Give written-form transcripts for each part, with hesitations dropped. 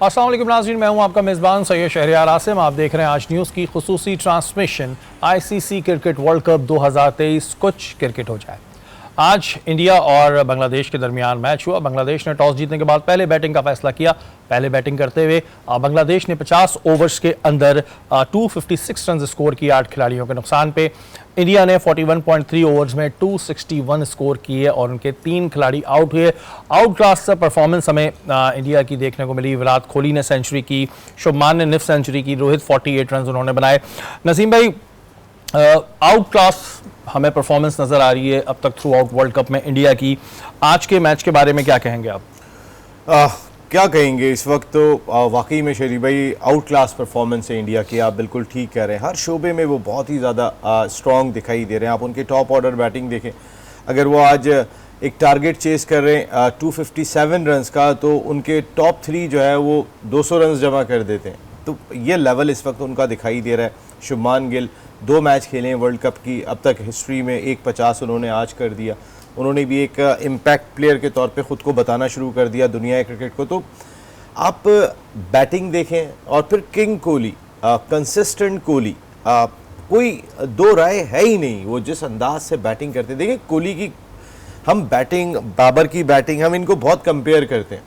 अस्सलाम वालेकुम नाज़रीन, मैं हूं आपका मेज़बान सैयद शहरियार आसिम। आप देख रहे हैं आज न्यूज़ की खुसूसी transmission ICC cricket world cup 2023 कुछ क्रिकेट हो जाए। आज इंडिया और बांग्लादेश के दरमियान मैच हुआ। बांग्लादेश ने टॉस जीतने के बाद पहले बैटिंग का फैसला किया। पहले बैटिंग करते हुए बांग्लादेश ने 50 ओवर्स के अंदर 256 रन स्कोर किए 8 खिलाड़ियों के नुकसान पे। इंडिया ने 41.3 ओवर्स में 261 स्कोर किए और उनके 3 खिलाड़ी आउट हुए। आउट क्लास परफॉर्मेंस हमें इंडिया की देखने को मिली। विराट कोहली ने सेंचुरी की, शुभमान ने निफ सेंचुरी की, रोहित 48 रन उन्होंने बनाए। नसीम भाई, आउट क्लास हमें परफॉर्मेंस नजर आ रही है अब तक थ्रू आउट वर्ल्ड कप में इंडिया की। आज के मैच के बारे में क्या कहेंगे आप? क्या कहेंगे, इस वक्त तो वाकई में शरीफ भाई आउट क्लास परफॉर्मेंस है इंडिया की। आप बिल्कुल ठीक कह रहे हैं, हर शोबे में वो बहुत ही ज़्यादा स्ट्रॉन्ग दिखाई दे रहे हैं। आप उनके टॉप ऑर्डर बैटिंग देखें, अगर वो आज एक टारगेट चेस कर रहे हैं 257 रन्स का, तो उनके टॉप 3 जो है वो 200 रन्स जमा कर देते हैं। तो ये लेवल इस वक्त उनका दिखाई दे रहा है। शुभमान गिल 2 मैच खेले हैं वर्ल्ड कप की अब तक हिस्ट्री में, 150 उन्होंने आज कर दिया। उन्होंने भी एक इम्पैक्ट प्लेयर के तौर पे ख़ुद को बताना शुरू कर दिया दुनिया क्रिकेट को। तो आप बैटिंग देखें और फिर किंग कोहली, कंसिस्टेंट कोहली, कोई दो राय है ही नहीं। वो जिस अंदाज से बैटिंग करते, देखिए कोहली की हम बैटिंग, बाबर की बैटिंग, हम इनको बहुत कंपेयर करते हैं।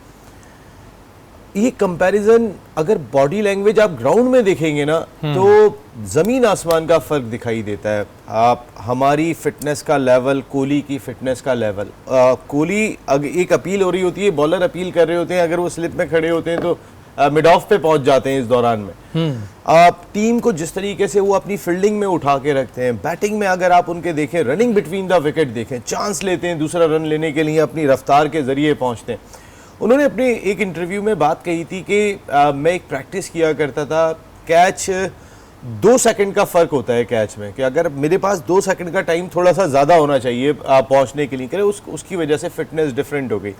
ये कंपैरिजन अगर बॉडी लैंग्वेज आप ग्राउंड में देखेंगे ना, तो जमीन आसमान का फर्क दिखाई देता है। आप हमारी फिटनेस का लेवल, कोहली की फिटनेस का लेवल, कोहली एक अपील हो रही होती है, बॉलर अपील कर रहे होते हैं, अगर वो स्लिप में खड़े होते हैं तो मिड ऑफ पे पहुंच जाते हैं इस दौरान में। आप टीम को जिस तरीके से वो अपनी फील्डिंग में उठा के रखते हैं, बैटिंग में अगर आप उनके देखें, रनिंग बिटवीन द विकेट देखें, चांस लेते हैं दूसरा रन लेने के लिए, अपनी रफ्तार के जरिए पहुंचते हैं। उन्होंने अपने एक इंटरव्यू में बात कही थी कि मैं एक प्रैक्टिस किया करता था, कैच 2 सेकंड का फ़र्क होता है कैच में, कि अगर मेरे पास 2 सेकंड का टाइम थोड़ा सा ज़्यादा होना चाहिए पहुंचने के लिए, करे उसकी वजह से फिटनेस डिफरेंट हो गई।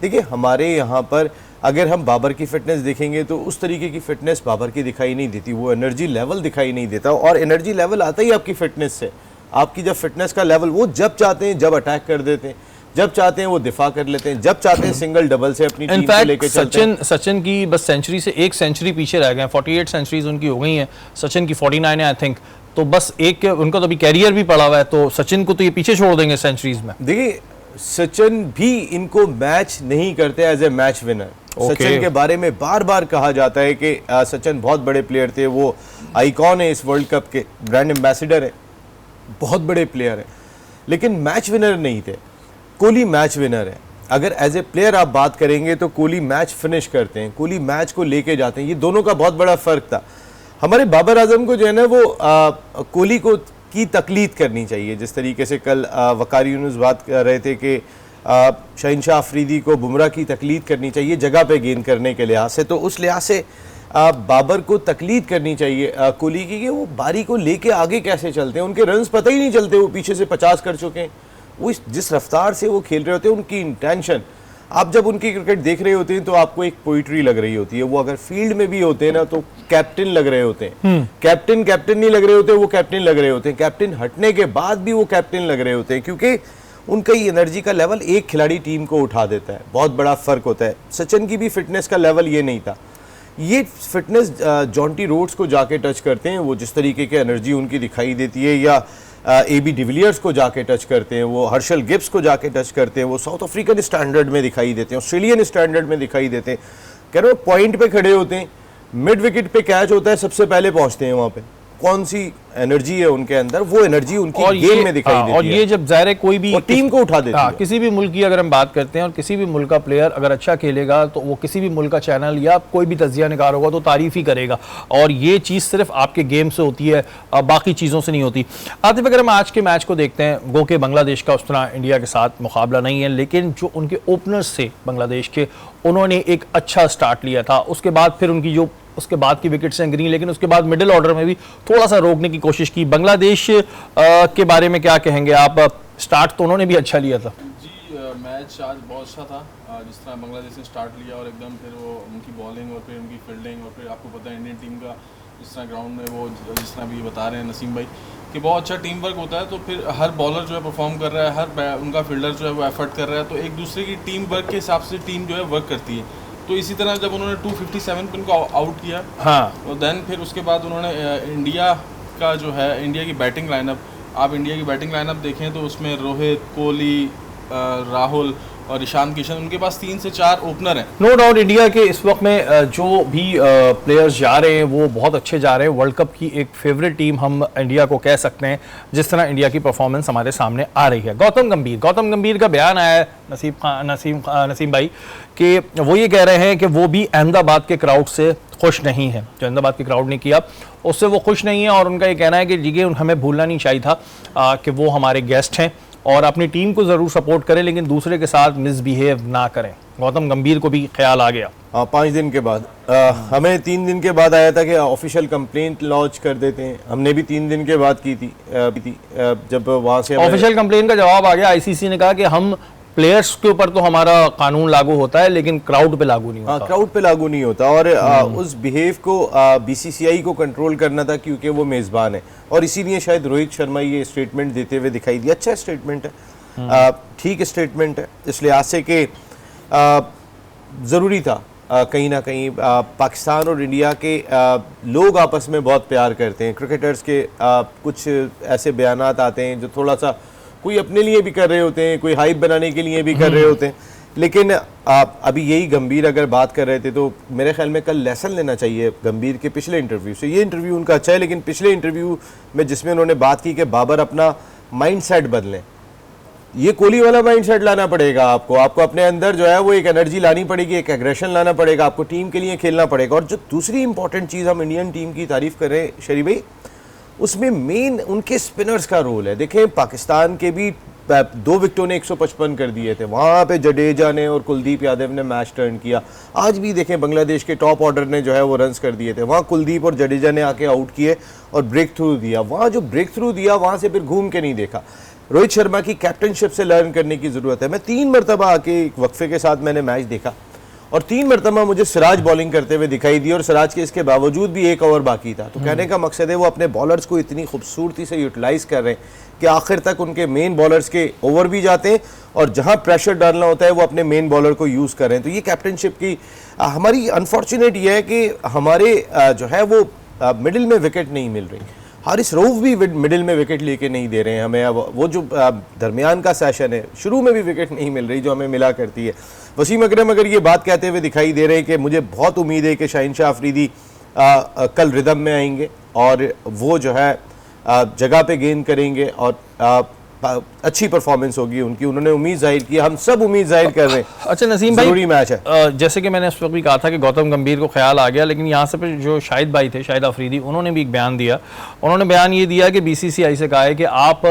देखिए हमारे यहाँ पर अगर हम बाबर की फ़िटनेस देखेंगे तो उस तरीके की फ़िटनेस बाबर की दिखाई नहीं देती, वो एनर्जी लेवल दिखाई नहीं देता। और एनर्जी लेवल आता ही आपकी फ़िटनेस से। आपकी जब फिटनेस का लेवल, वो जब चाहते हैं जब अटैक कर देते हैं, जब चाहते हैं वो दिफा कर लेते हैं, जब चाहते हैं सिंगल डबल से अपनी टीम को लेकर चलते हैं। सचिन की बस सेंचुरी से 1 सेंचुरी पीछे रह गए। 48 सेंचुरीज उनकी हो गई हैं, सचिन की 49 है आई थिंक। तो बस एक उनका तो अभी कैरियर भी पड़ा हुआ है, तो सचिन को तो ये पीछे छोड़ देंगे सेंचुरीज में। देखिए सचिन भी इनको मैच नहीं करते as a match winner. Sachin के बारे में बार बार कहा जाता है कि सचिन बहुत बड़े प्लेयर थे, वो आइकॉन है इस वर्ल्ड कप के, ब्रांड एम्बेसडर है, बहुत बड़े प्लेयर है, लेकिन मैच विनर नहीं थे। कोहली मैच विनर है। अगर एज ए प्लेयर आप बात करेंगे तो कोहली मैच फिनिश करते हैं, कोहली मैच को लेके जाते हैं। ये दोनों का बहुत बड़ा फर्क था। हमारे बाबर आजम को जो है ना, वो कोहली को की तकलीद करनी चाहिए। जिस तरीके से कल वकार यूनुस बात कर रहे थे कि शहनशाह अफरीदी को बुमराह की तकलीद करनी चाहिए जगह पे गेंद करने के लिहाज से, तो उस लिहाज से बाबर को तकलीद करनी चाहिए कोहली की, कि वो बारी को लेके आगे कैसे चलते हैं। उनके रन्स पता ही नहीं चलते, वो पीछे से 50 कर चुके हैं। वो जिस रफ्तार से वो खेल रहे होते हैं, उनकी इंटेंशन, आप जब उनकी क्रिकेट देख रहे होते हैं तो आपको एक पोइट्री लग रही होती है। वो अगर फील्ड में भी होते हैं ना तो कैप्टन लग रहे होते हैं। कैप्टन नहीं लग रहे होते, वो कैप्टन लग रहे होते हैं। कैप्टन हटने के बाद भी वो कैप्टन लग रहे होते हैं, क्योंकि उनका ही एनर्जी का लेवल एक खिलाड़ी टीम को उठा देता है। बहुत बड़ा फर्क होता है। सचिन की भी फिटनेस का लेवल ये नहीं था। ये फिटनेस जॉन्टी रोड्स को जाके टच करते हैं, वो जिस तरीके की एनर्जी उनकी दिखाई देती है, या AB डिविलियर्स को जाके टच करते हैं, वो हर्षल गिब्स को जाके टच करते हैं, वो साउथ अफ्रीकन स्टैंडर्ड में दिखाई देते हैं, ऑस्ट्रेलियन स्टैंडर्ड में दिखाई देते हैं। कह रहे हो पॉइंट पे खड़े होते हैं, मिड विकेट पे कैच होता है, सबसे पहले पहुंचते हैं वहां पे। कौन सी एनर्जी है उनके अंदर, वो एनर्जी उनकी गेम में दिखाई देती है। और ये जब ज़ाहिर है कोई भी टीम को उठा देती है। किसी भी मुल्क की अगर हम बात करते हैं और किसी भी मुल्क का प्लेयर अगर अच्छा खेलेगा तो वो किसी भी मुल्क का चैनल या कोई भी तजिया निगार होगा तो तारीफ ही करेगा। और ये चीज़ सिर्फ आपके गेम से होती है, बाकी चीज़ों से नहीं होती। आतिफ, अगर हम आज के मैच को देखते हैं, गो के बांग्लादेश का उस तरह इंडिया के साथ मुकाबला नहीं है, लेकिन जो उनके ओपनर्स थे बांग्लादेश के, उन्होंने एक अच्छा स्टार्ट लिया था। उसके बाद फिर उनकी जो उसके बाद की विकेट्स गिरी, लेकिन उसके बाद मिडिल ऑर्डर में भी थोड़ा सा रोकने की कोशिश की। बांग्लादेश के बारे में क्या कहेंगे आप? स्टार्ट तो उन्होंने भी अच्छा लिया था जी। मैच आज बहुत अच्छा था, जिस तरह बांग्लादेश ने स्टार्ट लिया और एकदम फिर वो उनकी बॉलिंग और फिर उनकी फील्डिंग, और फिर आपको पता है इंडियन टीम का जिस तरह ग्राउंड में वो जिस तरह भी बता रहे हैं नसीम भाई कि बहुत अच्छा टीम वर्क होता है। तो फिर हर बॉलर जो है परफॉर्म कर रहा है, हर उनका फील्डर जो है वो एफर्ट कर रहा है, तो एक दूसरे की टीम वर्क के हिसाब से टीम जो है वर्क करती है। तो इसी तरह जब उन्होंने 257 पे उनको आउट किया, हाँ, और देन फिर उसके बाद उन्होंने इंडिया का जो है, इंडिया की बैटिंग लाइनअप, आप इंडिया की बैटिंग लाइनअप देखें तो उसमें रोहित, कोहली, राहुल और ईशान किशन, उनके पास 3 से 4 ओपनर हैं। नो डाउट इंडिया के इस वक्त में जो भी प्लेयर्स जा रहे हैं वो बहुत अच्छे जा रहे हैं। वर्ल्ड कप की एक फेवरेट टीम हम इंडिया को कह सकते हैं, जिस तरह इंडिया की परफॉर्मेंस हमारे सामने आ रही है। गौतम गंभीर का बयान आया है नसीम भाई कि वो ये कह रहे हैं कि वो भी अहमदाबाद के क्राउड से खुश नहीं है, जो अहमदाबाद के क्राउड ने किया उससे वो खुश नहीं है, और उनका ये कहना है कि ये हमें भूलना नहीं चाहिए था कि वो हमारे गेस्ट हैं और अपनी टीम को ज़रूर सपोर्ट करें लेकिन दूसरे के साथ मिसबिहेव ना करें। गौतम गंभीर को भी ख्याल आ गया। 5 दिन के बाद हमें 3 दिन के बाद आया था कि ऑफिशियल कंप्लेंट लॉन्च कर देते हैं, हमने भी 3 दिन के बाद की थी। जब वहाँ से ऑफिशियल कंप्लेंट का जवाब आ गया। आईसीसी ने कहा कि हम प्लेयर्स के ऊपर तो हमारा कानून लागू होता है लेकिन क्राउड पे लागू नहीं होता। क्राउड पे लागू नहीं होता, और उस बिहेव को बीसीसीआई को कंट्रोल करना था क्योंकि वो मेज़बान है, और इसीलिए शायद रोहित शर्मा ये स्टेटमेंट देते हुए दिखाई दिया। अच्छा स्टेटमेंट है, ठीक स्टेटमेंट है, इस लिहाज से कि ज़रूरी था। कहीं ना कहीं पाकिस्तान और इंडिया के लोग आपस में बहुत प्यार करते हैं। क्रिकेटर्स के कुछ ऐसे बयानात आते हैं जो थोड़ा सा कोई अपने लिए भी कर रहे होते हैं, कोई हाइप बनाने के लिए भी कर रहे होते हैं, लेकिन अभी यही गंभीर अगर बात कर रहे थे तो मेरे ख्याल में कल लेसन लेना चाहिए गंभीर के पिछले इंटरव्यू से। ये इंटरव्यू उनका अच्छा है, लेकिन पिछले इंटरव्यू में जिसमें उन्होंने बात की कि बाबर अपना माइंडसेट बदलें, ये कोहली वाला माइंडसेट लाना पड़ेगा आपको अपने अंदर जो है वो एक एनर्जी लानी पड़ेगी, एक एग्रेशन लाना पड़ेगा, आपको टीम के लिए खेलना पड़ेगा। और जो दूसरी इंपॉर्टेंट चीज़ हम इंडियन टीम की तारीफ कर रहे हैं शरी भाई, उसमें मेन उनके स्पिनर्स का रोल है। देखें पाकिस्तान के भी 2 विकेटों ने 155 कर दिए थे, वहाँ पे जडेजा ने और कुलदीप यादव ने मैच टर्न किया। आज भी देखें बांग्लादेश के टॉप ऑर्डर ने जो है वो रन्स कर दिए थे, वहाँ कुलदीप और जडेजा ने आके आउट किए और ब्रेक थ्रू दिया। वहाँ जो ब्रेक थ्रू दिया वहाँ से फिर घूम के नहीं देखा। रोहित शर्मा की कैप्टनशिप से लर्न करने की ज़रूरत है। मैं 3 मरतबा आके एक वक्फे के साथ मैंने मैच देखा और 3 मरतबा मुझे सिराज बॉलिंग करते हुए दिखाई दी, और सिराज के इसके बावजूद भी 1 ओवर बाकी था। तो कहने का मकसद है वो अपने बॉलर्स को इतनी खूबसूरती से यूटिलाइज़ कर रहे हैं कि आखिर तक उनके मेन बॉलर्स के ओवर भी जाते हैं, और जहां प्रेशर डालना होता है वो अपने मेन बॉलर को यूज़ कर रहे हैं। तो ये कैप्टनशिप की हमारी अनफॉर्चुनेट ये है कि हमारे जो है वो मिडिल में विकेट नहीं मिल रही। हारिस रऊफ भी मिडिल में विकेट लेके नहीं दे रहे हैं हमें। अब वो जो दरमियान का सेशन है, शुरू में भी विकेट नहीं मिल रही जो हमें मिला करती है। वसीम अकरम अगर ये बात कहते हुए दिखाई दे रहे हैं कि मुझे बहुत उम्मीद है कि शाहीन शाह अफरीदी कल रिदम में आएंगे और वो जो है जगह पे गेंद करेंगे और अच्छी परफॉर्मेंस होगी उनकी। उन्होंने उम्मीद जाहिर की, हम सब उम्मीद जाहिर कर रहे हैं। अच्छा नसीम भाई, जरूरी मैच है। जैसे कि मैंने उस वक्त भी कहा था कि गौतम गंभीर को ख्याल आ गया, लेकिन यहाँ से फिर जो शाहिद भाई थे, शाहिद अफरीदी, उन्होंने भी एक बयान दिया। उन्होंने बयान ये दिया कि बीसीसीआई से कहा है कि आप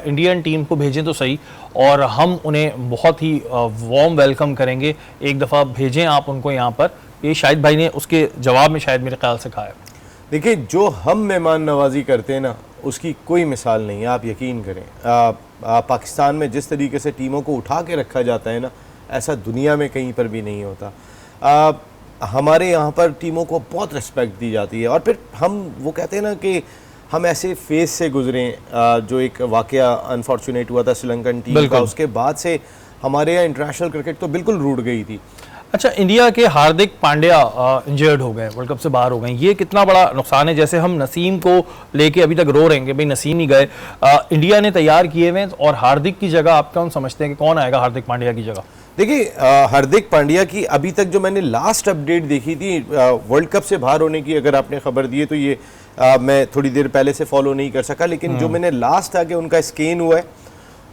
इंडियन टीम को भेजें तो सही, और हम उन्हें बहुत ही वार्म वेलकम करेंगे, एक दफ़ा भेजें आप उनको यहाँ पर। ये शाहिद भाई ने उसके जवाब में शायद मेरे ख्याल से कहा है। देखिए जो हम मेहमान नवाजी करते हैं ना, उसकी कोई मिसाल नहीं है, आप यकीन करें। पाकिस्तान में जिस तरीके से टीमों को उठा के रखा जाता है ना, ऐसा दुनिया में कहीं पर भी नहीं होता। हमारे यहाँ पर टीमों को बहुत रिस्पेक्ट दी जाती है, और फिर हम वो कहते हैं ना कि हम ऐसे फेज से गुजरे, जो एक वाकया अनफॉर्चुनेट हुआ था श्रीलंकन टीम का, उसके बाद से हमारे यहाँ इंटरनेशनल क्रिकेट तो बिल्कुल रूठ गई थी। अच्छा, इंडिया के हार्दिक पांड्या इंजर्ड हो गए, वर्ल्ड कप से बाहर हो गए, ये कितना बड़ा नुकसान है? जैसे हम नसीम को लेके अभी तक रो रहे हैं कि भाई नसीम ही गए, इंडिया ने तैयार किए हुए, और हार्दिक की जगह आप कौन समझते हैं कि कौन आएगा हार्दिक पांड्या की जगह? देखिए हार्दिक पांड्या की अभी तक जो मैंने लास्ट अपडेट देखी थी वर्ल्ड कप से बाहर होने की, अगर आपने खबर दी है तो ये मैं थोड़ी देर पहले से फॉलो नहीं कर सका, लेकिन जो मैंने लास्ट था कि उनका स्कैन हुआ है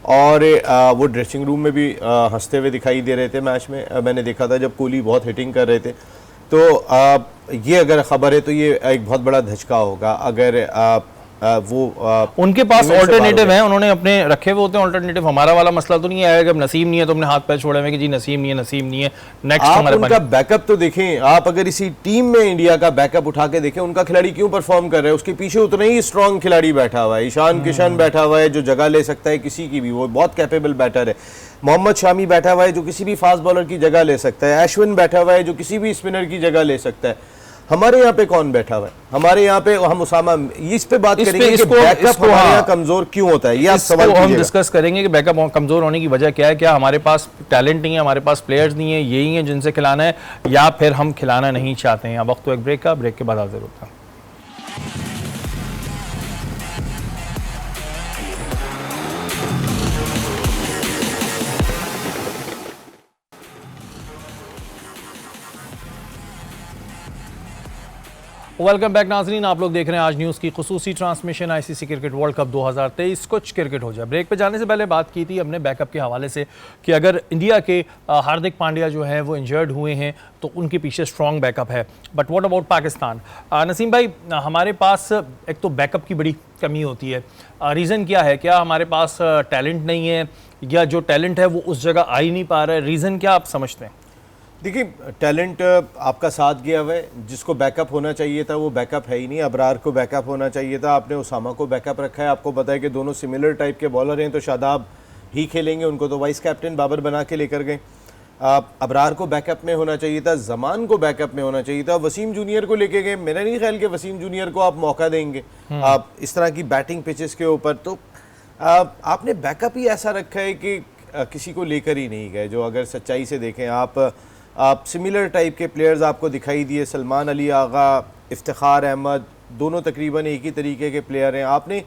और वो ड्रेसिंग रूम में भी हंसते हुए दिखाई दे रहे थे। मैच में मैंने देखा था जब कोहली बहुत हिटिंग कर रहे थे। तो ये अगर खबर है तो ये एक बहुत बड़ा धचका होगा अगर उनके पास ऑल्टरनेटिव है, उन्होंने अपने रखे हुए होते हैं ऑल्टरनेटिव। हमारा वाला मसला तो नहीं आएगा, जब नसीम नहीं है तो हमने हाथ पैर छोड़े हुए कि जी नसीम नहीं है, नेक्स्ट आप उनका बैकअप तो देखें। आप अगर इसी टीम में इंडिया का बैकअप उठा के देखें, उनका खिलाड़ी क्यों परफॉर्म कर रहा है, उसके पीछे उतना ही स्ट्रॉन्ग खिलाड़ी बैठा हुआ है। ईशान किशन बैठा हुआ है जो जगह ले सकता है किसी की भी, वो बहुत कैपेबल बैटर है। मोहम्मद शामी बैठा हुआ है जो किसी भी फास्ट बॉलर की जगह ले सकता है। अश्विन बैठा हुआ है जो किसी भी स्पिनर की जगह ले सकता है। हमारे यहाँ पे कौन बैठा हुआ है? हमारे यहाँ पे हम उसामा, इस पे बात इस पे करेंगे कि इसको- बैकअप इसको हमारे हाँ। यहाँ कमजोर क्यों होता है, ये आप इसको सवाल हम कीजिएगा। डिस्कस करेंगे कि बैकअप कमजोर होने की वजह क्या है, क्या हमारे पास टैलेंट नहीं है, हमारे पास प्लेयर्स नहीं है, यही है जिनसे खिलाना है, या फिर हम खिलाना नहीं चाहते हैं। अब वक्त तो एक ब्रेक का, ब्रेक के बाद हाजिर होता है। वेलकम बैक नाजरीन, आप लोग देख रहे हैं आज न्यूज़ की खुसूसी transmission ICC cricket world cup 2023 कुछ क्रिकेट हो जाए। ब्रेक पे जाने से पहले बात की थी हमने बैकअप के हवाले से कि अगर इंडिया के हार्दिक पांड्या जो है वो इंजर्ड हुए हैं तो उनके पीछे स्ट्रॉन्ग बैकअप है। But what about Pakistan? Naseem भाई, हमारे पास एक तो बैकअप की बड़ी कमी होती है, रीज़न क्या है? क्या हमारे पास टैलेंट नहीं है, या जो टैलेंट है वो उस जगह आ ही नहीं पा रहा है? रीज़न क्या आप समझते हैं? देखिए, टैलेंट आपका साथ गया हुआ है, जिसको बैकअप होना चाहिए था वो बैकअप है ही नहीं। अबरार को बैकअप होना चाहिए था, आपने उसामा को बैकअप रखा है। आपको पता है कि दोनों सिमिलर टाइप के बॉलर हैं, तो शादाब ही खेलेंगे, उनको तो वाइस कैप्टन बाबर बना के लेकर गए। अबरार को बैकअप में होना चाहिए था, जमान को बैकअप में होना चाहिए था, वसीम जूनियर को लेके गए। मेरा नहीं ख्याल कि वसीम जूनियर को आप मौका देंगे आप इस तरह की बैटिंग पिचेस के ऊपर। तो आपने बैकअप ही ऐसा रखा है कि किसी को लेकर ही नहीं गए। जो अगर सच्चाई से देखें आप सिमिलर टाइप के प्लेयर्स आपको दिखाई दिए, सलमान अली आगा, इफ्तिखार अहमद, दोनों तकरीबन एक ही तरीके के प्लेयर हैं। आपने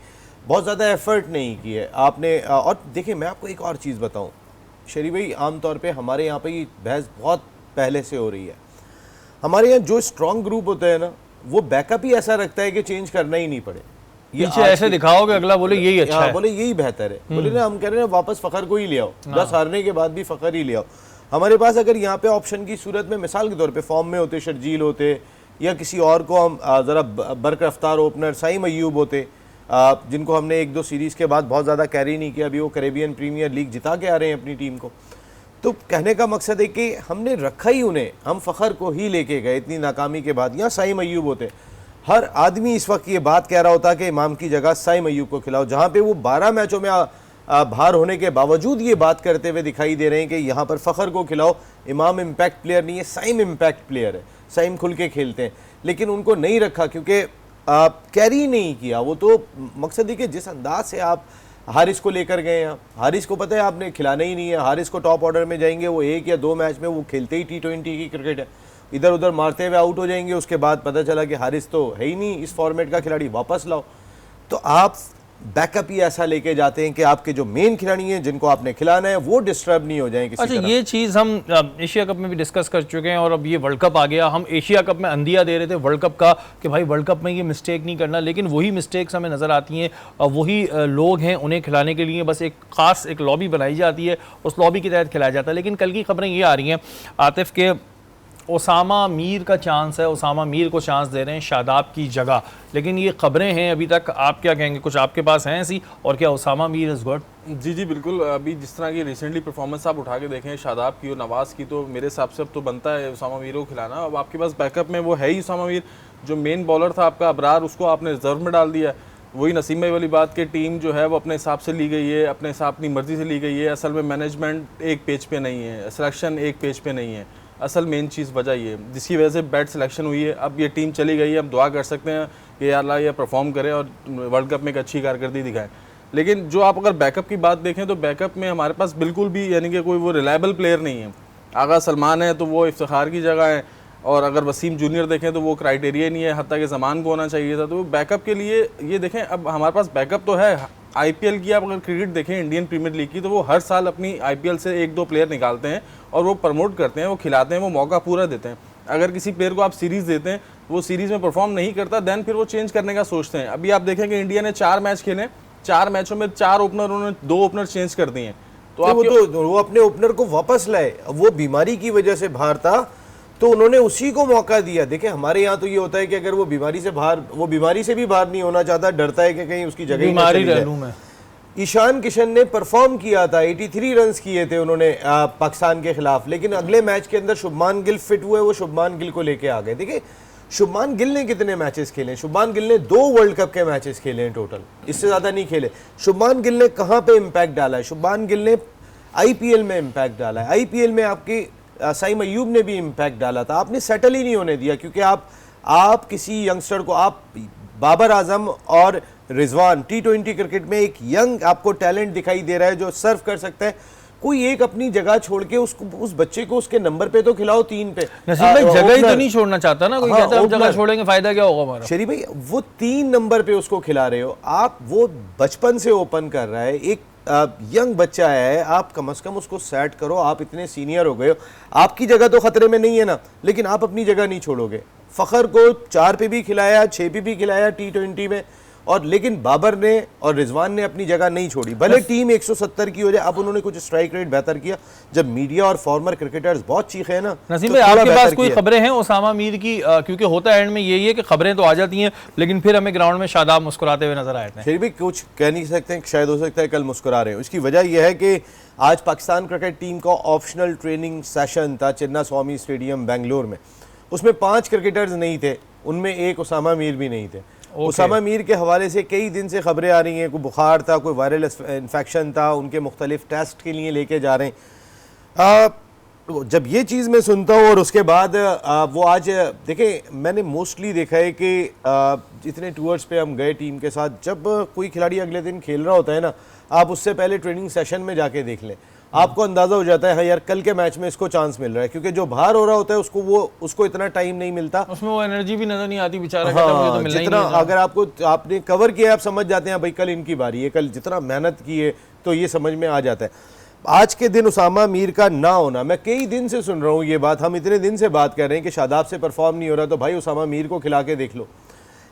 बहुत ज़्यादा एफर्ट नहीं की है आपने। और देखिए, मैं आपको एक और चीज़ बताऊं शरीफ भाई, आमतौर पे हमारे यहाँ पे ये बहस बहुत पहले से हो रही है। हमारे यहाँ जो स्ट्रॉन्ग ग्रुप होता है ना, वो बैकअप ही ऐसा रखता है कि चेंज करना ही नहीं पड़े। पीछे ऐसे दिखाओ कि अगला बोले यही अच्छा है, बोले यही बेहतर है, बोले ना हम कह रहे हैं वापस फ़खर को ही ले आओ, 10 हारने के बाद भी फ़खर ही ले आओ। हमारे पास अगर यहाँ पे ऑप्शन की सूरत में मिसाल के तौर पे फॉर्म में होते शर्जील होते, या किसी और को हम ज़रा बरक रफ्तार ओपनर साइम अयूब होते, जिनको हमने 1-2 सीरीज़ के बाद बहुत ज़्यादा कैरी नहीं किया, अभी वो कैरेबियन प्रीमियर लीग जिता के आ रहे हैं अपनी टीम को। तो कहने का मकसद है कि हमने रखा ही उन्हें, हम फ़खर को ही लेके गए इतनी नाकामी के बाद। यहाँ साइम अयूब होते, हर आदमी इस वक्त ये बात कह रहा होता कि इमाम की जगह साइम अयूब को खिलाओ, जहाँ पे वो 12 मैचों में बाहर होने के बावजूद ये बात करते हुए दिखाई दे रहे हैं कि यहाँ पर फ़खर को खिलाओ। इमाम इम्पैक्ट प्लेयर नहीं है, साइम इम्पैक्ट प्लेयर है, साइम खुल के खेलते हैं, लेकिन उनको नहीं रखा क्योंकि कैरी नहीं किया। वो तो मकसद है कि जिस अंदाज से आप हारिस को लेकर गए हैं, हारिस को पता है आपने खिलाना ही नहीं है। हारिस को टॉप ऑर्डर में जाएंगे, वो 1 या 2 मैच में वो खेलते ही T20 की क्रिकेट है, इधर उधर मारते हुए आउट हो जाएंगे। उसके बाद पता चला कि हारिस तो है ही नहीं इस फॉर्मेट का खिलाड़ी, वापस लाओ। तो आप बैकअप ही ऐसा लेके जाते हैं कि आपके जो मेन खिलाड़ी हैं जिनको आपने खिलाना है वो डिस्टर्ब नहीं हो जाए किसी अच्छा तरह। ये चीज़ हम एशिया कप में भी डिस्कस कर चुके हैं, और अब ये वर्ल्ड कप आ गया। हम एशिया कप में अंदिया दे रहे थे वर्ल्ड कप का कि भाई वर्ल्ड कप में ये मिस्टेक नहीं करना, लेकिन वही मिस्टेक्स हमें नज़र आती हैं। वही लोग हैं, उन्हें खिलाने के लिए बस एक ख़ास एक लॉबी बनाई जाती है, उस लॉबी के तहत खिलाया जाता है। लेकिन कल की खबरें ये आ रही हैं आतिफ के ओसामा मीर का चांस है, ओसामा मीर को चांस दे रहे हैं शादाब की जगह, लेकिन ये खबरें हैं अभी तक। आप क्या कहेंगे, कुछ आपके पास हैं ऐसी? और क्या ओसामा मीर इज़ गुड? जी बिल्कुल। अभी जिस तरह की रिसेंटली परफॉर्मेंस आप उठा के देखें शादाब की और नवाज़ की, तो मेरे हिसाब से अब तो बनता है उसामा मीर को खिलाना। अब आपके पास बैकअप में वो है ही उसामा मीर। जो मेन बॉलर था आपका अबरार, उसको आपने रिजर्व में डाल दिया। वही नसीम भाई वाली बात कि टीम जो है वो अपने हिसाब से ली गई है, अपने हिसाब अपनी मर्ज़ी से ली गई है। असल में मैनेजमेंट एक पेज पे नहीं है, सिलेक्शन एक पेज पे नहीं है। असल मेन चीज़ वजह ये जिसकी वजह से बैड सिलेक्शन हुई है। अब ये टीम चली गई है, अब दुआ कर सकते हैं कि या अल्लाह ये परफॉर्म करे और वर्ल्ड कप में एक अच्छी कारकर्दगी दिखाए। लेकिन जो आप अगर बैकअप की बात देखें तो बैकअप में हमारे पास बिल्कुल भी यानी कि कोई वो रिलायबल प्लेयर नहीं है। आगा सलमान है तो वो इफ्तिखार की जगह है, और अगर वसीम जूनियर देखें तो वो क्राइटेरिया नहीं है, हत्ता कि ज़मान को होना चाहिए था। तो बैकअप के लिए ये देखें, अब हमारे पास बैकअप तो है। आईपीएल की आप अगर क्रिकेट देखें, इंडियन प्रीमियर लीग की, तो वो हर साल अपनी आईपीएल से 1-2 प्लेयर निकालते हैं और वो प्रमोट करते हैं, वो खिलाते हैं, वो मौका पूरा देते हैं। अगर किसी प्लेयर को आप सीरीज़ देते हैं, वो सीरीज़ में परफॉर्म नहीं करता, देन फिर वो चेंज करने का सोचते हैं। अभी आप देखें कि इंडिया ने 4 मैच खेले, 4 मैचों में 4 ओपनर उन्होंने 2 ओपनर चेंज कर दिए हैं। तो आप वो अपने ओपनर को वापस लाए, वो बीमारी की वजह से बाहर था तो उन्होंने उसी को मौका दिया। देखिए हमारे यहाँ तो ये होता है कि अगर वो बीमारी से भी बाहर नहीं होना चाहता, डरता है कि कहीं उसकी जगह बीमारी ले लूं मैं। ईशान किशन ने परफॉर्म किया था, 83 रन्स किए थे उन्होंने पाकिस्तान के खिलाफ, लेकिन अगले मैच के अंदर शुभमान गिल फिट हुए, वो शुभमान गिल को लेके आ गए। देखिए शुभमान गिल ने कितने मैचेस खेले? शुभमान गिल ने 2 वर्ल्ड कप के मैचेस खेले हैं टोटल, इससे ज़्यादा नहीं खेले। शुभमान गिल ने कहाँ पे इम्पैक्ट डाला है? शुभमान गिल ने आईपीएल में इम्पैक्ट डाला है। आईपीएल में आपकी साइम अयूब ने भी इम्पैक्ट डाला था, आपने सेटल ही नहीं होने दिया क्योंकि आप आप किसी यंगस्टर को, आप बाबर आजम और रिजवान T20 क्रिकेट में एक यंग आपको टैलेंट दिखाई दे रहा है जो सर्व कर सकता है, कोई एक अपनी जगह छोड़ के उसको, उस बच्चे को उसके नंबर पे तो खिलाओ 3 पे। नसीम भाई जगह ही तो नहीं छोड़ना चाहता ना कोई, हाँ, कहता है हम जगह opener। छोड़ेंगे फायदा क्या होगा हमारा। शरीफ भाई वो 3 नंबर पे उसको खिला रहे हो आप, वो बचपन से ओपन कर रहा है, एक यंग बच्चा है, आप कम से कम उसको सेट करो। आप इतने सीनियर हो गए हो, आपकी जगह तो खतरे में नहीं है ना, लेकिन आप अपनी जगह नहीं छोड़ोगे। फखर को 4 पे भी खिलाया, 6 पे भी खिलाया T20 में, और लेकिन बाबर ने और रिजवान ने अपनी जगह नहीं छोड़ी। भले टीम 170 की हो जाए, अब उन्होंने कुछ स्ट्राइक रेट बेहतर किया। जब मीडिया और फॉर्मर क्रिकेटर्स बहुत चीखे हैं ना, नसीम तो भाई थोड़ा आपके बेहतर पास कोई किया। खबरें हैं उसामा मीर की? क्योंकि होता एंड में यही है कि खबरें तो आ जाती हैं लेकिन फिर हमें ग्राउंड में शादाब मुस्कुराते हुए नजर आए थे। फिर भी कुछ कह नहीं सकते हैं, शायद हो सकता है कल मुस्कुरा रहे हो। इसकी वजह यह है कि आज पाकिस्तान क्रिकेट टीम का ऑप्शनल ट्रेनिंग सेशन था चिन्ना स्वामी स्टेडियम बेंगलोर में। उसमें 5 क्रिकेटर्स नहीं थे, उनमें एक उसामा मीर भी नहीं थे। उसामा मीर के हवाले से कई दिन से खबरें आ रही हैं, कोई बुखार था, कोई वायरल इन्फेक्शन था, उनके मुख्तलिफ टेस्ट के लिए लेके जा रहे हैं। जब ये चीज़ मैं सुनता हूँ और उसके बाद वो आज देखें, मैंने मोस्टली देखा है कि जितने टूर्स पे हम गए टीम के साथ, जब कोई खिलाड़ी अगले दिन खेल रहा होता है ना, आप उससे पहले ट्रेनिंग सेशन में जाके देख लें, आपको अंदाजा हो जाता है हाँ यार कल के मैच में इसको चांस मिल रहा है, क्योंकि जो बाहर हो रहा होता है उसको इतना टाइम नहीं मिलता, उसमें वो एनर्जी भी नजर नहीं आती बेचारा। कहता है, मुझे तो मिलना ही जितना नहीं था। अगर आपने कवर किया, आप समझ जाते हैं भाई कल इनकी बारी है, कल जितना मेहनत की है तो ये समझ में आ जाता है। आज के दिन उसामा मीर का ना होना, मैं कई दिन से सुन रहा हूँ ये बात, हम इतने दिन से बात कर रहे हैं कि शादाब से परफॉर्म नहीं हो रहा, तो भाई उसामा मीर को खिला के देख लो।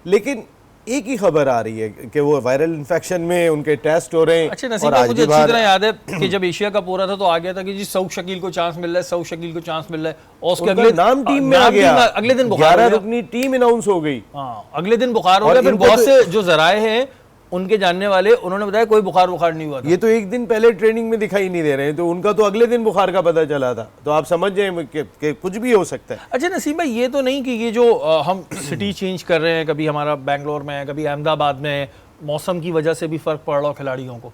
लेकिन एक ही खबर आ रही है कि वो वायरल इन्फेक्शन में उनके टेस्ट हो रहे हैं। अच्छा नसीब भाई, मुझे अच्छी तरह याद है कि जब एशिया कप हो रहा था तो आ गया था कि जी सऊद शकील को चांस मिल रहा है, सऊद शकील को चांस मिल रहा है, और उसके उनका अगले नाम टीम में आ गया, अगले दिन बुखार 11 हो गया। रुकनी टीम अनाउंस हो गई। हाँ, अगले दिन बुखार हो और गया। फिर इनको बहुत तो- से जो जराए हैं उनके जानने वाले, उन्होंने बताया कोई बुखार नहीं हुआ था। ये तो एक दिन पहले ट्रेनिंग में दिखाई नहीं दे रहे हैं, तो उनका तो अगले दिन बुखार का पता चला था, तो आप समझ जाए कि कुछ भी हो सकता है। अच्छा नसीम भाई, ये तो नहीं कि ये जो हम सिटी चेंज कर रहे हैं, कभी हमारा बेंगलोर में है, कभी अहमदाबाद में है, मौसम की वजह से भी फर्क पड़ रहा हो खिलाड़ियों को?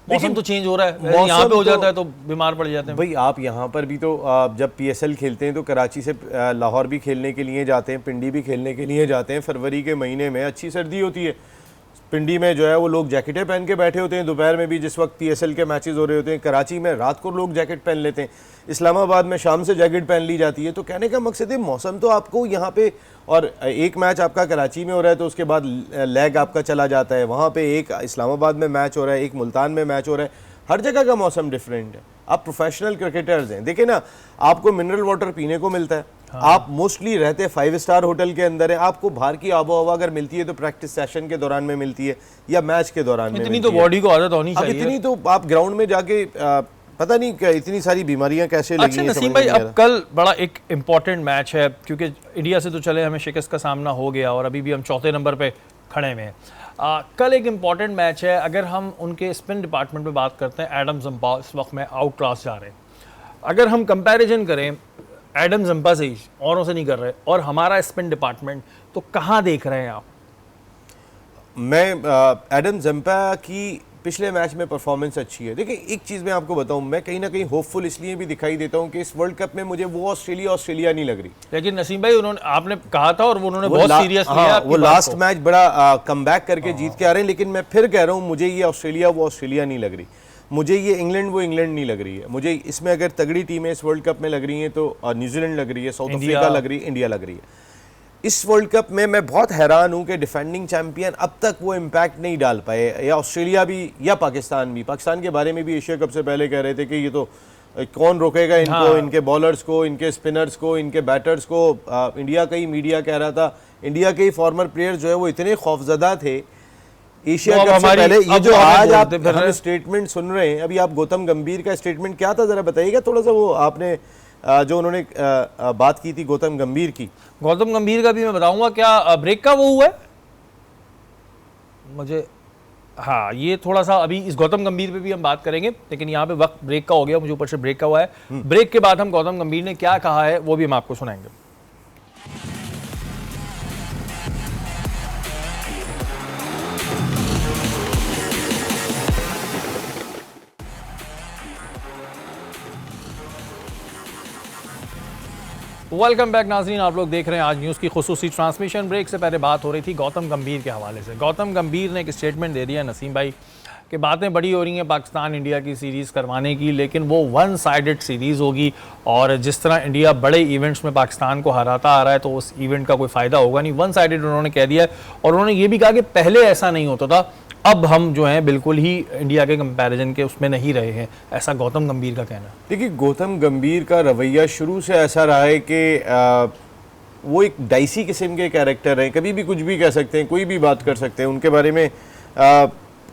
मौसम तो चेंज हो रहा है, यहाँ पे हो जाता है तो बीमार पड़ जाते हैं। भाई आप यहाँ पर भी तो जब PSL खेलते हैं तो कराची से लाहौर भी खेलने के लिए जाते हैं, पिंडी भी खेलने के लिए जाते हैं। फरवरी के महीने में अच्छी सर्दी होती है, पिंडी में जो है वो लोग जैकेटें पहन के बैठे होते हैं दोपहर में भी, जिस वक्त PSL के मैचेस हो रहे होते हैं। कराची में रात को लोग जैकेट पहन लेते हैं, इस्लामाबाद में शाम से जैकेट पहन ली जाती है। तो कहने का मकसद है मौसम तो आपको यहाँ पे, और एक मैच आपका कराची में हो रहा है तो उसके बाद लेग आपका चला जाता है, वहाँ पे एक इस्लामाबाद में मैच हो रहा है, एक मुल्तान में मैच हो रहा है। हर जगह का मौसम डिफरेंट है। आप प्रोफेशनल क्रिकेटर्स हैं, देखिए ना, आपको मिनरल वाटर पीने को मिलता है। आप मोस्टली रहते 5 स्टार होटल के अंदर है, आपको बाहर की आबो हवा अगर मिलती है तो प्रैक्टिस सेशन के दौरान में मिलती है या मैच के दौरान में इतनी मिलती तो है। बॉडी को आदत होनी अब चाहिए। इतनी तो आप ग्राउंड में जाके पता नहीं क्या इतनी सारी बीमारियां कैसे लगी अच्छा हैं, नसीम समझ भाई, नहीं आ अब रहा। कल बड़ा एक इम्पॉर्टेंट मैच है, क्योंकि इंडिया से तो चले हमें शिकस्त का सामना हो गया और अभी भी हम चौथे नंबर पे खड़े में हैं। कल एक इम्पॉर्टेंट मैच है। अगर हम उनके स्पिन डिपार्टमेंट में बात करते हैं, एडम जम्पा इस वक्त में आउट क्लास जा रहे हैं। अगर हम कंपैरिजन करें एडम जम्पा से ही, औरों से नहीं कर रहे, और हमारा स्पिन डिपार्टमेंट, तो कहाँ देख रहे हैं आप? मैं एडम जम्पा की पिछले मैच में परफॉर्मेंस अच्छी है। देखिए एक चीज़ मैं आपको बताऊं, मैं कहीं ना कहीं होपफुल इसलिए भी दिखाई देता हूं कि इस वर्ल्ड कप में मुझे वो ऑस्ट्रेलिया नहीं लग रही। लेकिन नसीम भाई, उन्होंने, आपने कहा था और उन्होंने वो बहुत ला- सीरियस हाँ, लिया वो लास्ट मैच बड़ा कमबैक करके जीत के आ रहे हैं। लेकिन मैं फिर कह रहा हूँ, मुझे ये ऑस्ट्रेलिया वो ऑस्ट्रेलिया नहीं लग रही, मुझे ये इंग्लैंड वो इंग्लैंड नहीं लग रही है। मुझे इसमें अगर तगड़ी टीमें इस वर्ल्ड कप में लग रही हैं तो न्यूजीलैंड लग रही है, साउथ अफ्रीका लग रही है, इंडिया लग रही है। इस वर्ल्ड कप में मैं बहुत हैरान हूं कि डिफेंडिंग चैंपियन अब तक वो इम्पैक्ट नहीं डाल पाए, या ऑस्ट्रेलिया भी या पाकिस्तान भी। पाकिस्तान के बारे में भी एशिया कप से पहले कह रहे थे कि ये तो कौन रोकेगा इनको, हाँ। इनके बॉलर्स को, इनके स्पिनर्स को, इनके बैटर्स को। इंडिया का ही मीडिया कह रहा था, इंडिया के ही फॉर्मर प्लेयर्स जो है वो इतने खौफजदा थे एशिया कप से पहले। ये जो आज आप हम स्टेटमेंट सुन रहे हैं, अभी आप गौतम गंभीर का स्टेटमेंट क्या था, जरा बताइएगा थोड़ा सा। वो आपने जो उन्होंने बात की थी गौतम गंभीर की, गौतम गंभीर का भी मैं बताऊंगा। क्या ब्रेक का वो हुआ है मुझे? हाँ, ये थोड़ा सा अभी इस गौतम गंभीर पे भी हम बात करेंगे, लेकिन यहाँ पे वक्त ब्रेक का हो गया, मुझे ऊपर से ब्रेक का हुआ है। ब्रेक के बाद हम गौतम गंभीर ने क्या कहा है वो भी हम आपको सुनाएंगे। वेलकम बैक नाज़रीन, आप लोग देख रहे हैं आज न्यूज़ की खुसूसी ट्रांसमिशन। ब्रेक से पहले बात हो रही थी गौतम गंभीर के हवाले से। गौतम गंभीर ने एक स्टेटमेंट दे दिया नसीम भाई कि बातें बड़ी हो रही हैं पाकिस्तान इंडिया की सीरीज़ करवाने की, लेकिन वो वन साइडेड सीरीज़ होगी और जिस तरह इंडिया बड़े इवेंट्स में पाकिस्तान को हराता आ रहा है तो उस इवेंट का कोई फ़ायदा होगा नहीं। वन साइडेड उन्होंने कह दिया और उन्होंने ये भी कहा कि पहले ऐसा नहीं होता था, अब हम जो हैं बिल्कुल ही इंडिया के कंपैरिजन के उसमें नहीं रहे हैं, ऐसा गौतम गंभीर का कहना है। देखिए, गौतम गंभीर का रवैया शुरू से ऐसा रहा है कि वो एक डाइसी किस्म के कैरेक्टर हैं, कभी भी कुछ भी कह सकते हैं, कोई भी बात कर सकते हैं, उनके बारे में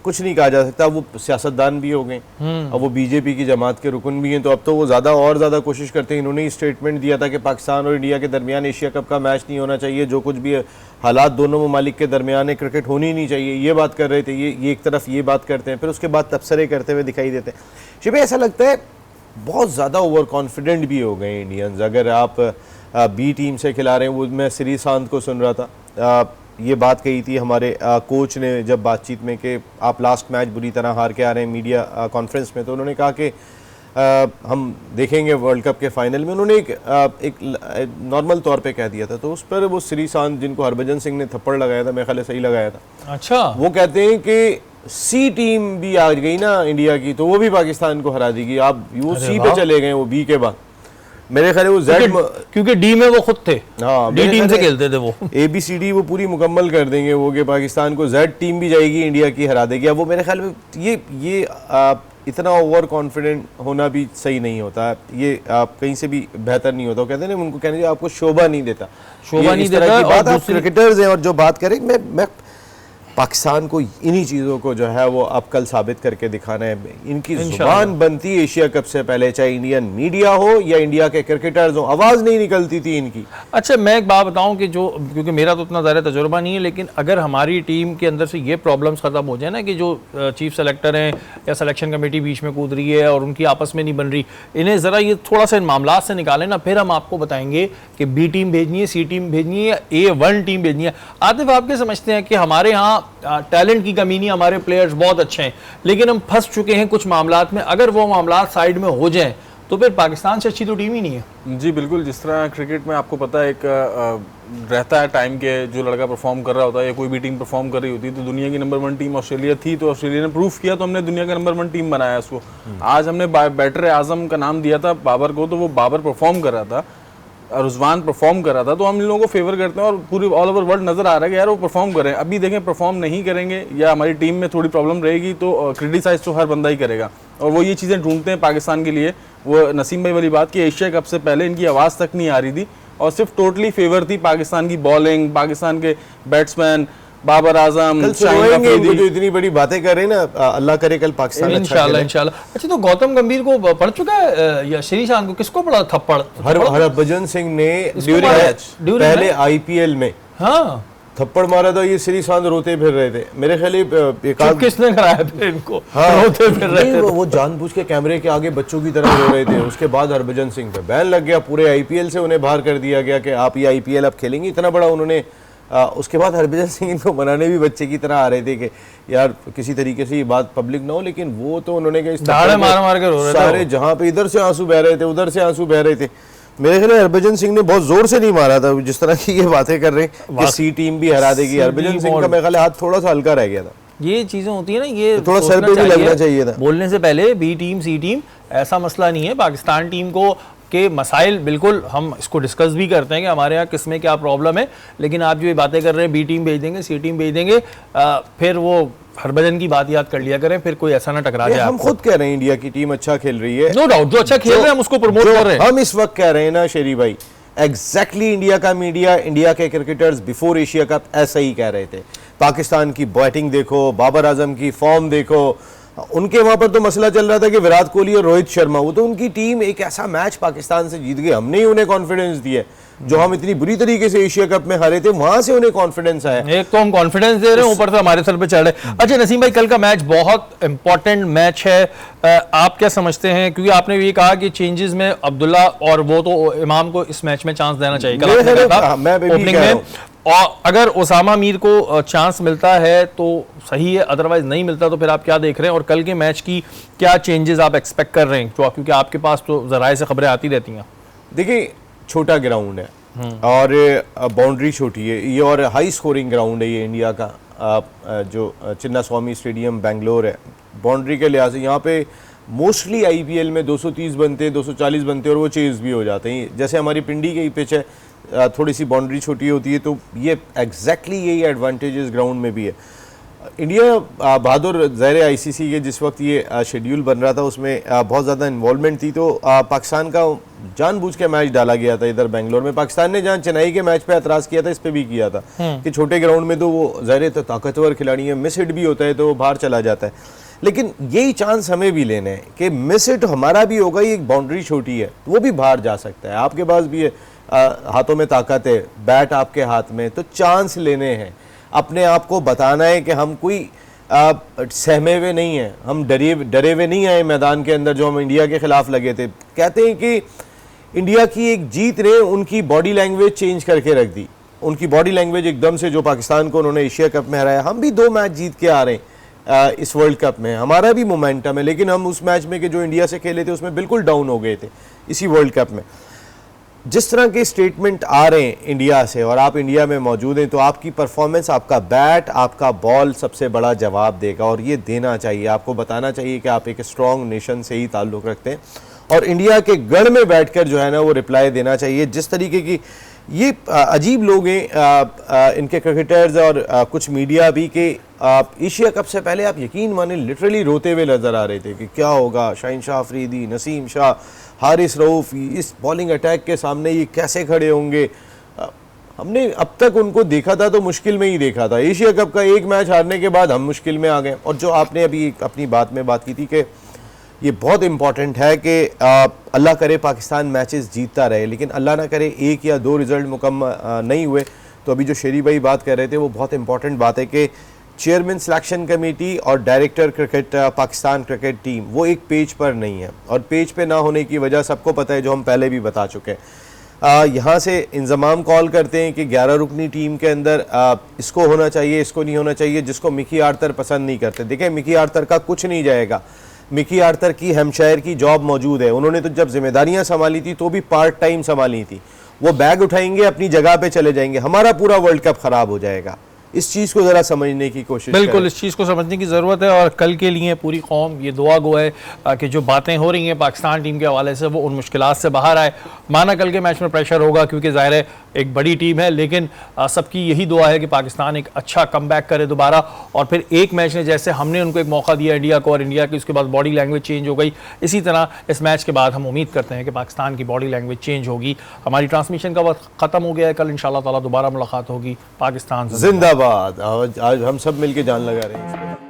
कुछ नहीं कहा जा सकता। वो सियासतदान भी हो गए, अब वो बीजेपी की जमात के रुकन भी हैं, तो अब तो वो ज़्यादा कोशिश करते हैं। इन्होंने ही स्टेटमेंट दिया था कि पाकिस्तान और इंडिया के दरमियान एशिया कप का मैच नहीं होना चाहिए, जो कुछ भी हालात दोनों ममालिक के दरमियान है, क्रिकेट होनी नहीं चाहिए, ये बात कर रहे थे। ये एक तरफ ये बात करते हैं, फिर उसके बाद तबसरे करते हुए दिखाई देते हैं। शिबे, ऐसा लगता है बहुत ज़्यादा ओवर कॉन्फिडेंट भी हो गए इंडियंस। अगर आप बी टीम से खिला रहे हैं, वो मैं श्रीशांत को सुन रहा था, ये बात कही थी हमारे कोच ने जब बातचीत में कि आप लास्ट मैच बुरी तरह हार के आ रहे हैं मीडिया कॉन्फ्रेंस में, तो उन्होंने कहा कि हम देखेंगे वर्ल्ड कप के फाइनल में। उन्होंने एक नॉर्मल तौर पे कह दिया था, तो उस पर वो श्रीशांत, जिनको हरभजन सिंह ने थप्पड़ लगाया था, मेरे ख्याल सही लगाया था, अच्छा, वो कहते हैं कि सी टीम भी आ गई ना इंडिया की, तो वो भी पाकिस्तान को हरा देगी। आप वो सी पे चले गए, वो बी के बाद मेरे ख्याल वो जेड, क्योंकि डी में वो खुद थे, हाँ, डी टीम से खेलते थे वो। ABCD वो पूरी मुकम्मल कर देंगे वो, कि पाकिस्तान को जेड टीम भी जाएगी, इंडिया की हरा देगी। अब वो मेरे ख्याल में ये इतना ओवर कॉन्फिडेंट होना भी सही नहीं होता, ये आप कहीं से भी बेहतर नहीं होता। वो कहते हैं ना, उनको कहने चाहिए आपको शोभा नहीं देता, शोभा नहीं देता। बात आप क्रिकेटर्स हैं और जो बात करें, मैं पाकिस्तान को इन्हीं चीज़ों को जो है वो अब कल साबित करके दिखाना है। इनकी जुबान बनती एशिया कप से पहले, चाहे इंडियन मीडिया हो या इंडिया के क्रिकेटर्स हो, आवाज़ नहीं निकलती थी इनकी। अच्छा, मैं एक बात बताऊं कि जो, क्योंकि मेरा तो उतना ज़्यादा तजुर्बा नहीं है, लेकिन अगर हमारी टीम के अंदर से ये प्रॉब्लम्स ख़त्म हो जाए ना कि जो चीफ सेलेक्टर हैं या सिलेक्शन कमेटी बीच में कूद रही है और उनकी आपस में नहीं बन रही, इन्हें ज़रा ये थोड़ा सा इन मामला से निकालें ना, फिर हम आपको बताएंगे कि बी टीम भेजनी है, सी टीम भेजनी है या A1 टीम भेजनी है। आतिफ, आप क्या समझते हैं कि हमारे यहाँ टैलेंट की कमी नहीं, हमारे प्लेयर्स बहुत अच्छे हैं, लेकिन हम फंस चुके हैं कुछ मामलात में, अगर वो मामलात साइड में हो जाएं तो फिर पाकिस्तान से अच्छी तो टीम ही नहीं है। जी बिल्कुल, जिस तरह क्रिकेट में आपको पता है एक रहता है टाइम के, जो लड़का परफॉर्म कर रहा होता है या कोई भी टीम परफॉर्म कर रही होती है, तो दुनिया की नंबर 1 टीम ऑस्ट्रेलिया थी, तो ऑस्ट्रेलिया ने प्रूफ किया, तो हमने दुनिया का नंबर 1 टीम बनाया उसको। आज हमने बैटर आजम का नाम दिया था बाबर को, तो वो बाबर परफॉर्म कर रहा था, रुजवान परफॉर्म कर रहा था, तो हम इन लोगों को फेवर करते हैं और पूरी ऑल ओवर वर्ल्ड नजर आ रहा है कि यार वो परफॉर्म करें। अभी देखें, परफॉर्म नहीं करेंगे या हमारी टीम में थोड़ी प्रॉब्लम रहेगी तो क्रिटिसाइज तो हर बंदा ही करेगा, और वो ये चीज़ें ढूंढते हैं पाकिस्तान के लिए। वो नसीम भाई वाली बात कि एशिया कप से पहले इनकी आवाज़ तक नहीं आ रही थी और सिर्फ टोटली फेवर थी पाकिस्तान की बॉलिंग, पाकिस्तान के बैट्समैन, बाबर आजम, जो इतनी बड़ी बातें कर रहे हैं ना, अल्लाह करे कल पाकिस्तान इंशाल्लाह। अच्छा, तो गौतम गंभीर को पढ़ चुका है या श्रीशांत को, किसको पढ़ा थप्पड़? हरभजन सिंह ने पहले IPL में, हाँ, थप्पड़ मारा था। ये श्रीशांत रोते फिर रहे थे, मेरे ख्याल किसने कराया फिर इनको? हाँ, रोते फिर रहे थे, वो जानबूझ के कैमरे के आगे बच्चों की तरह रो रहे थे। उसके बाद हरभजन सिंह पे बैन लग गया, पूरे IPL से उन्हें बाहर कर दिया गया कि आप ये IPL अब खेलेंगे, इतना बड़ा उन्होंने। उसके बाद हरभजन सिंह इनको मनाने भी बच्चे की तरह आ रहे थे कि यार किसी तरीके से ये बात पब्लिक ना हो, लेकिन वो तो उन्होंने मार के रो रहे थे सारे, जहाँ पे इधर से आंसू बह रहे थे, उधर से आंसू बह रहे थे। मेरे ख्याल हरभजन सिंह ने बहुत जोर से नहीं मारा था, जिस तरह की ये बातें कर रहे हैं कि सी टीम भी हरा देगी। हरभजन सिंह का मेरे ख्याल हाथ थोड़ा सा हल्का रह गया था। ये चीजें होती है ना, ये तो थोड़ा सर पे भी लगना चाहिए था बोलने से पहले। बी टीम सी टीम ऐसा मसला नहीं है, पाकिस्तान टीम को के मसाइल बिल्कुल हम इसको डिस्कस भी करते हैं कि हमारे यहाँ किस में क्या प्रॉब्लम है, लेकिन आप जो ये बातें कर रहे हैं बी टीम भेज देंगे, सी टीम भेज देंगे, फिर वो हरभजन की बात याद कर लिया करें, फिर कोई ऐसा ना टकरा जाए। हम खुद कह रहे हैं इंडिया की टीम अच्छा खेल रही है, नो डाउट, जो अच्छा खेल रहे हैं हम उसको प्रमोट कर रहे हैं। हम इस वक्त कह रहे हैं ना शेरी भाई, एग्जैक्टली इंडिया का मीडिया, इंडिया के क्रिकेटर्स बिफोर एशिया कप ऐसा ही कह रहे थे। पाकिस्तान की बैटिंग देखो, बाबर आजम की फॉर्म देखो, उनके वहां पर तो मसला चल रहा था कि विराट कोहली और रोहित शर्मा, वो तो उनकी टीम एक ऐसा मैच पाकिस्तान से जीत गई, हमने ही उन्हें कॉन्फिडेंस दिया। जो हम इतनी बुरी तरीके से एशिया कप में हारे थे, वहां से उन्हें कॉन्फिडेंस आया। एक तो हम कॉन्फिडेंस दे रहे हैं, ऊपर से हमारे सर पे चढ़ रहे। अच्छा नसीम भाई, कल का मैच बहुत इंपॉर्टेंट मैच है, आप क्या समझते हैं? क्योंकि आपने ये कहा कि चेंजेस में अब्दुल्ला और वो तो इमाम को इस मैच में चांस देना चाहिए ओपनिंग में, और अगर ओसामा मीर को चांस मिलता है तो सही है, अदरवाइज नहीं मिलता तो फिर आप क्या देख रहे हैं? और कल के मैच की क्या चेंजेस आप एक्सपेक्ट कर रहे हैं, क्योंकि आपके पास तो जराए से खबरें आती रहती हैं। देखिए, छोटा ग्राउंड है और बाउंड्री छोटी है ये, और हाई स्कोरिंग ग्राउंड है ये इंडिया का, जो चिन्ना स्वामी स्टेडियम बेंगलोर है। बाउंड्री के लिहाज से यहाँ पे मोस्टली आईपीएल में 230 बनते, 240 बनते और वो चेज भी हो जाते हैं। जैसे हमारी पिंडी की पिच है, थोड़ी सी बाउंड्री छोटी होती है, तो ये एग्जैक्टली यही एडवांटेज इस ग्राउंड में भी है। इंडिया बहादुर ज़ाहिर आईसीसी के जिस वक्त ये शेड्यूल बन रहा था उसमें बहुत ज़्यादा इन्वॉल्वमेंट थी, तो पाकिस्तान का जानबूझ के मैच डाला गया था इधर बेंगलोर में। पाकिस्तान ने जहाँ चेन्नई के मैच पे एतराज़ किया था, इस पे भी किया था कि छोटे ग्राउंड में तो वो ज़ाहिर तो ताकतवर खिलाड़ी है, मिस हिट भी होता है तो वो बाहर चला जाता है। लेकिन यही चांस हमें भी लेना है कि मिस हिट हमारा भी होगा, ये एक बाउंड्री छोटी है वो भी बाहर जा सकता है, आपके पास भी है, हाथों में ताकत है, बैट आपके हाथ में, तो चांस लेने हैं, अपने आप को बताना है कि हम कोई सहमे हुए नहीं हैं, हम डरे हुए नहीं आए मैदान के अंदर जो हम इंडिया के खिलाफ लगे थे। कहते हैं कि इंडिया की एक जीत ने उनकी बॉडी लैंग्वेज चेंज करके रख दी, उनकी बॉडी लैंग्वेज एकदम से, जो पाकिस्तान को उन्होंने एशिया कप में हराया। हम भी 2 मैच जीत के आ रहे हैं इस वर्ल्ड कप में, हमारा भी मोमेंटम है, लेकिन हम उस मैच में के जो इंडिया से खेले थे उसमें बिल्कुल डाउन हो गए थे इसी वर्ल्ड कप में। जिस तरह के स्टेटमेंट आ रहे हैं इंडिया से और आप इंडिया में मौजूद हैं, तो आपकी परफॉर्मेंस, आपका बैट, आपका बॉल सबसे बड़ा जवाब देगा, और ये देना चाहिए, आपको बताना चाहिए कि आप एक स्ट्रॉन्ग नेशन से ही ताल्लुक़ रखते हैं, और इंडिया के गढ़ में बैठकर जो है ना वो रिप्लाई देना चाहिए। जिस तरीके की ये अजीब लोग हैं इनके क्रिकेटर्स और कुछ मीडिया भी, कि एशिया कप से पहले आप यकीन माने लिटरली रोते हुए नज़र आ रहे थे कि क्या होगा, शाहीन शाह अफरीदी, नसीम शाह, हारिस रऊफ़ इस बॉलिंग अटैक के सामने ये कैसे खड़े होंगे। हमने अब तक उनको देखा था तो मुश्किल में ही देखा था, एशिया कप का एक मैच हारने के बाद हम मुश्किल में आ गए। और जो आपने अभी अपनी बात में बात की थी कि ये बहुत इंपॉर्टेंट है कि अल्लाह करे पाकिस्तान मैचेस जीतता रहे, लेकिन अल्लाह ना करे 1 या 2 रिज़ल्ट मुकम्मल नहीं हुए। तो अभी जो शेरी भाई बात कर रहे थे वो बहुत इंपॉर्टेंट बात है कि चेयरमैन सिलेक्शन कमेटी और director cricket Pakistan cricket team वो एक पेज पर नहीं है, और पेज पे ना होने की वजह सबको पता है, जो हम पहले भी बता चुके हैं। यहाँ से इंजमाम कॉल करते हैं कि 11 रुकनी टीम के अंदर इसको होना चाहिए, इसको नहीं होना चाहिए, जिसको मिकी आर्थर पसंद नहीं करते। देखें, मिकी आर्थर का कुछ नहीं जाएगा, मिकी आर्थर की हैम्पशायर की जॉब मौजूद है, उन्होंने तो जब जिम्मेदारियां संभाली थी तो भी पार्ट टाइम संभाली थी, वो बैग उठाएंगे अपनी जगह पे चले जाएंगे, हमारा पूरा वर्ल्ड कप खराब हो जाएगा। इस चीज़ को ज़रा समझने की कोशिश बिल्कुल इस चीज़ को समझने की ज़रूरत है, और कल के लिए पूरी कौम ये दुआ गो है कि जो बातें हो रही हैं पाकिस्तान टीम के हवाले से वो उन मुश्किलात से बाहर आए। माना कल के मैच में प्रेशर होगा क्योंकि ज़ाहिर है एक बड़ी टीम है, लेकिन सबकी यही दुआ है कि पाकिस्तान एक अच्छा कमबैक करे दोबारा, और फिर एक मैच ने जैसे हमने उनको एक मौका दिया इंडिया को, और इंडिया की उसके बाद बॉडी लैंग्वेज चेंज हो गई, इसी तरह इस मैच के बाद हम उम्मीद करते हैं कि पाकिस्तान की बॉडी लैंग्वेज चेंज होगी। हमारी ट्रांसमिशन का वक्त ख़त्म हो गया है, कल इंशाअल्लाह ताला दोबारा मुलाकात होगी। पाकिस्तान जिंदाबाद। आज हम सब मिलके जान लगा रहे हैं।